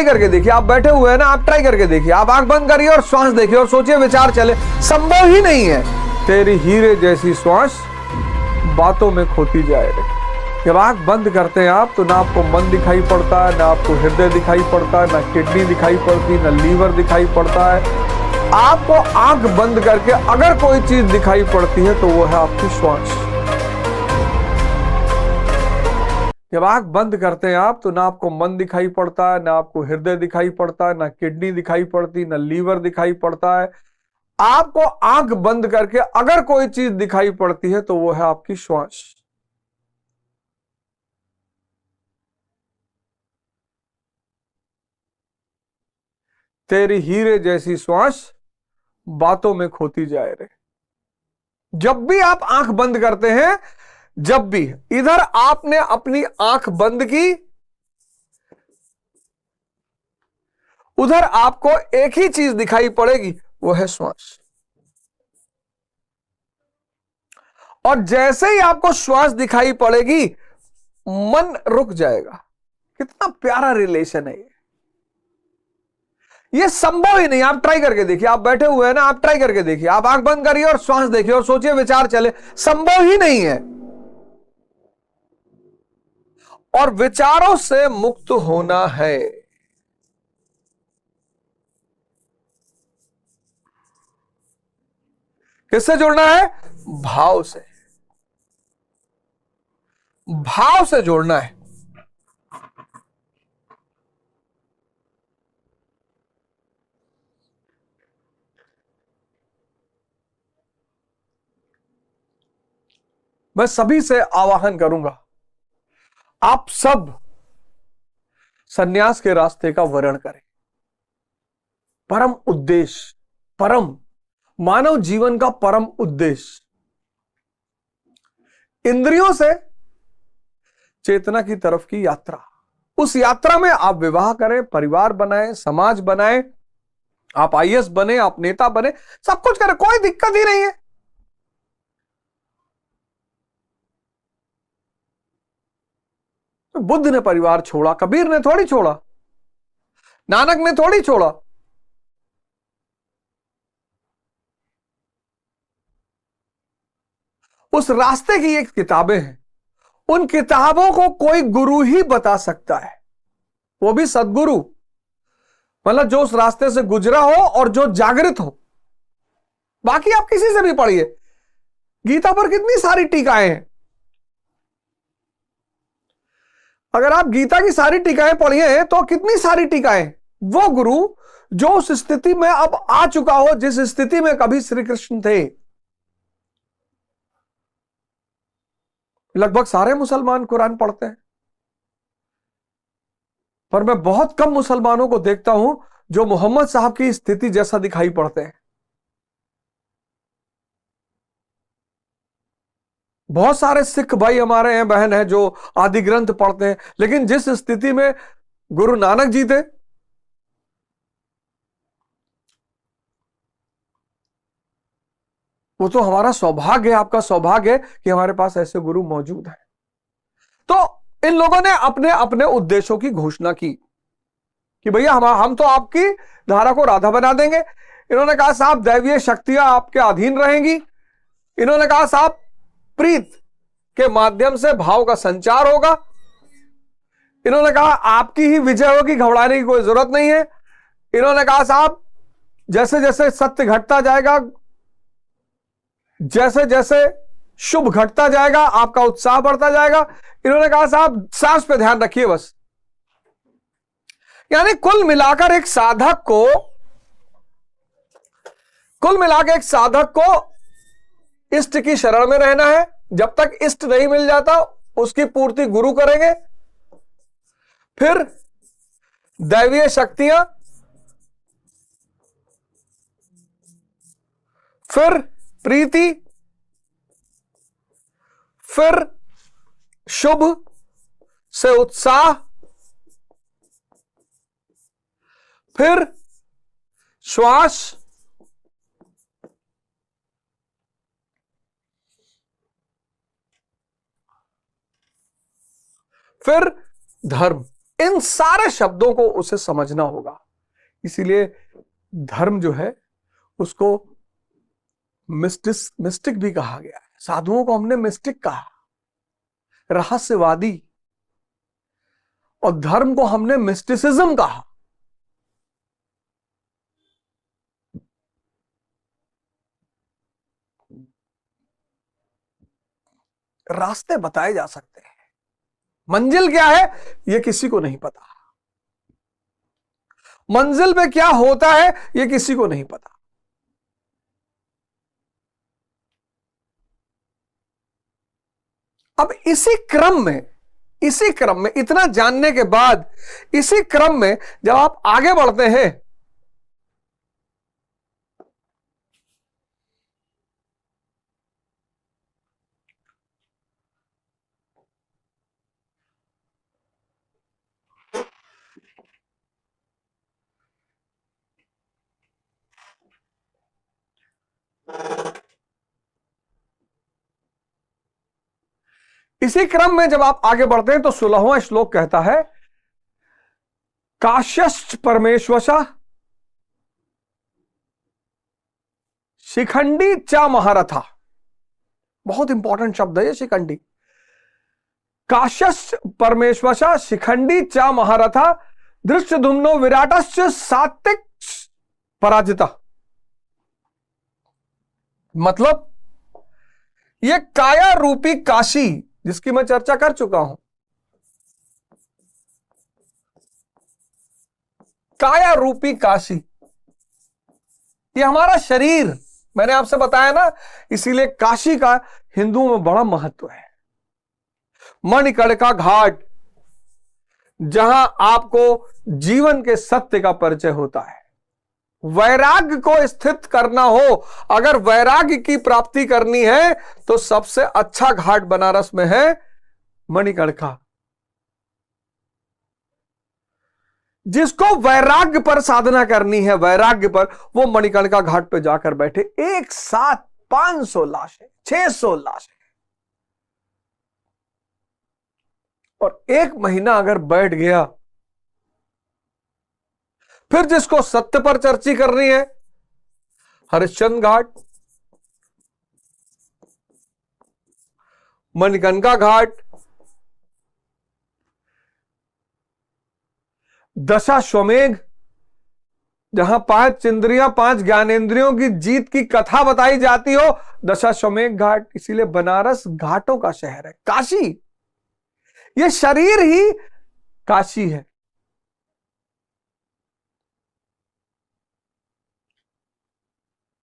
Try करके देखिए, आप बैठे हुए हैं ना, आप ट्राई करके देखिए, आप आंख बंद करिए और श्वास देखिए और सोचिए, विचार चले, संभव ही नहीं है। तेरी हीरे जैसी श्वास बातों में खोती जाए रे। जब आंख बंद करते हैं आप, तो ना आपको मन दिखाई पड़ता है, ना आपको हृदय दिखाई पड़ता है, ना किडनी दिखाई पड़ती, ना लीवर दिखाई पड़ता है। आपको आंख बंद करके अगर कोई चीज दिखाई पड़ती है तो वो है आपकी श्वास। जब आंख बंद करते हैं आप, तो ना आपको मन दिखाई पड़ता है, ना आपको हृदय दिखाई पड़ता है, ना किडनी दिखाई पड़ती, ना लीवर दिखाई पड़ता है। आपको आंख बंद करके अगर कोई चीज दिखाई पड़ती है तो वो है आपकी श्वास। तेरी हीरे जैसी श्वास बातों में खोती जाए रे। जब भी आप आंख बंद करते हैं, जब भी इधर आपने अपनी आंख बंद की, उधर आपको एक ही चीज दिखाई पड़ेगी, वो है श्वास। और जैसे ही आपको श्वास दिखाई पड़ेगी, मन रुक जाएगा। कितना प्यारा रिलेशन है ये संभव ही नहीं। आप ट्राई करके देखिए, आप बैठे हुए हैं ना, आप ट्राई करके देखिए, आप आंख बंद करिए और श्वास देखिए और सोचिए, विचार चले, संभव ही नहीं है। और विचारों से मुक्त होना है। किससे जुड़ना है? भाव से। भाव से जोड़ना है। मैं सभी से आवाहन करूंगा, आप सब सन्यास के रास्ते का वर्ण करें। परम उद्देश्य, परम मानव जीवन का परम उद्देश्य, इंद्रियों से चेतना की तरफ की यात्रा। उस यात्रा में आप विवाह करें, परिवार बनाएं, समाज बनाएं, आप आईएएस बने, आप नेता बने, सब कुछ करें, कोई दिक्कत ही नहीं है। तो बुद्ध ने परिवार छोड़ा, कबीर ने थोड़ी छोड़ा, नानक ने थोड़ी छोड़ा। उस रास्ते की एक किताबें हैं, उन किताबों को कोई गुरु ही बता सकता है, वो भी सदगुरु, मतलब जो उस रास्ते से गुजरा हो और जो जागृत हो। बाकी आप किसी से भी पढ़िए, गीता पर कितनी सारी टीकाएं हैं। अगर आप गीता की सारी टीकाएं पढ़िए तो कितनी सारी टीकाएं। वो गुरु जो उस स्थिति में अब आ चुका हो, जिस स्थिति में कभी श्री कृष्ण थे। लगभग सारे मुसलमान कुरान पढ़ते हैं, पर मैं बहुत कम मुसलमानों को देखता हूं जो मोहम्मद साहब की स्थिति जैसा दिखाई पड़ते हैं। बहुत सारे सिख भाई हमारे हैं, बहन हैं, जो आदि ग्रंथ पढ़ते हैं, लेकिन जिस स्थिति में गुरु नानक जी थे, वो तो हमारा सौभाग्य है, आपका सौभाग्य है कि हमारे पास ऐसे गुरु मौजूद हैं। तो इन लोगों ने अपने अपने उद्देश्यों की घोषणा की कि भैया हम तो आपकी धारा को राधा बना देंगे। इन्होंने कहा साहब दैवीय शक्तियां आपके अधीन रहेंगी। इन्होंने कहा साहब प्रीत के माध्यम से भाव का संचार होगा। इन्होंने कहा आपकी ही विजय होगी, घबराने की कोई जरूरत नहीं है। इन्होंने कहा साहब जैसे जैसे सत्य घटता जाएगा, जैसे जैसे शुभ घटता जाएगा, आपका उत्साह बढ़ता जाएगा। इन्होंने कहा साहब सांस पे ध्यान रखिए बस। यानी कुल मिलाकर एक साधक को इष्ट की शरण में रहना है। जब तक इष्ट नहीं मिल जाता उसकी पूर्ति गुरु करेंगे, फिर दैवीय शक्तियां, फिर प्रीति, फिर शुभ से उत्साह, फिर श्वास, फिर धर्म। इन सारे शब्दों को उसे समझना होगा। इसीलिए धर्म जो है उसको मिस्टिक भी कहा गया है। साधुओं को हमने मिस्टिक कहा, रहस्यवादी, और धर्म को हमने मिस्टिसिज्म कहा। रास्ते बताए जा सकते हैं, मंजिल क्या है यह किसी को नहीं पता, मंजिल पे क्या होता है यह किसी को नहीं पता। अब इसी क्रम में इतना जानने के बाद, इसी क्रम में जब आप आगे बढ़ते हैं, इसी क्रम में जब आप आगे बढ़ते हैं तो 16वां श्लोक कहता है, काश्यश्च परमेश्वशा शिखंडी च महारथा। बहुत इंपॉर्टेंट शब्द है ये शिखंडी। काश्यश्च परमेश्वशा शिखंडी च महारथा धृष्टद्युम्नो विराटश्च सात्विक पराजिता। मतलब ये काया रूपी काशी जिसकी मैं चर्चा कर चुका हूं, काया रूपी काशी, ये हमारा शरीर, मैंने आपसे बताया ना, इसीलिए काशी का हिंदुओं में बड़ा महत्व है। मणिकर्णिका घाट, जहां आपको जीवन के सत्य का परिचय होता है, वैराग्य को स्थित करना हो, अगर वैराग्य की प्राप्ति करनी है तो सबसे अच्छा घाट बनारस में है मणिकर्णिका। जिसको वैराग्य पर साधना करनी है, वैराग्य पर, वो मणिकर्णिका घाट पे जाकर बैठे। एक साथ 500 लाशें, 600 लाशें, और 1 महीना अगर बैठ गया, फिर जिसको सत्य पर चर्चा करनी है, हरिश्चंद्र घाट, मणिकर्णिका घाट, दशाश्वमेध, जहां 5 इंद्रियां 5 ज्ञानेंद्रियों की जीत की कथा बताई जाती हो, दशाश्वमेध घाट। इसीलिए बनारस घाटों का शहर है, काशी। यह शरीर ही काशी है।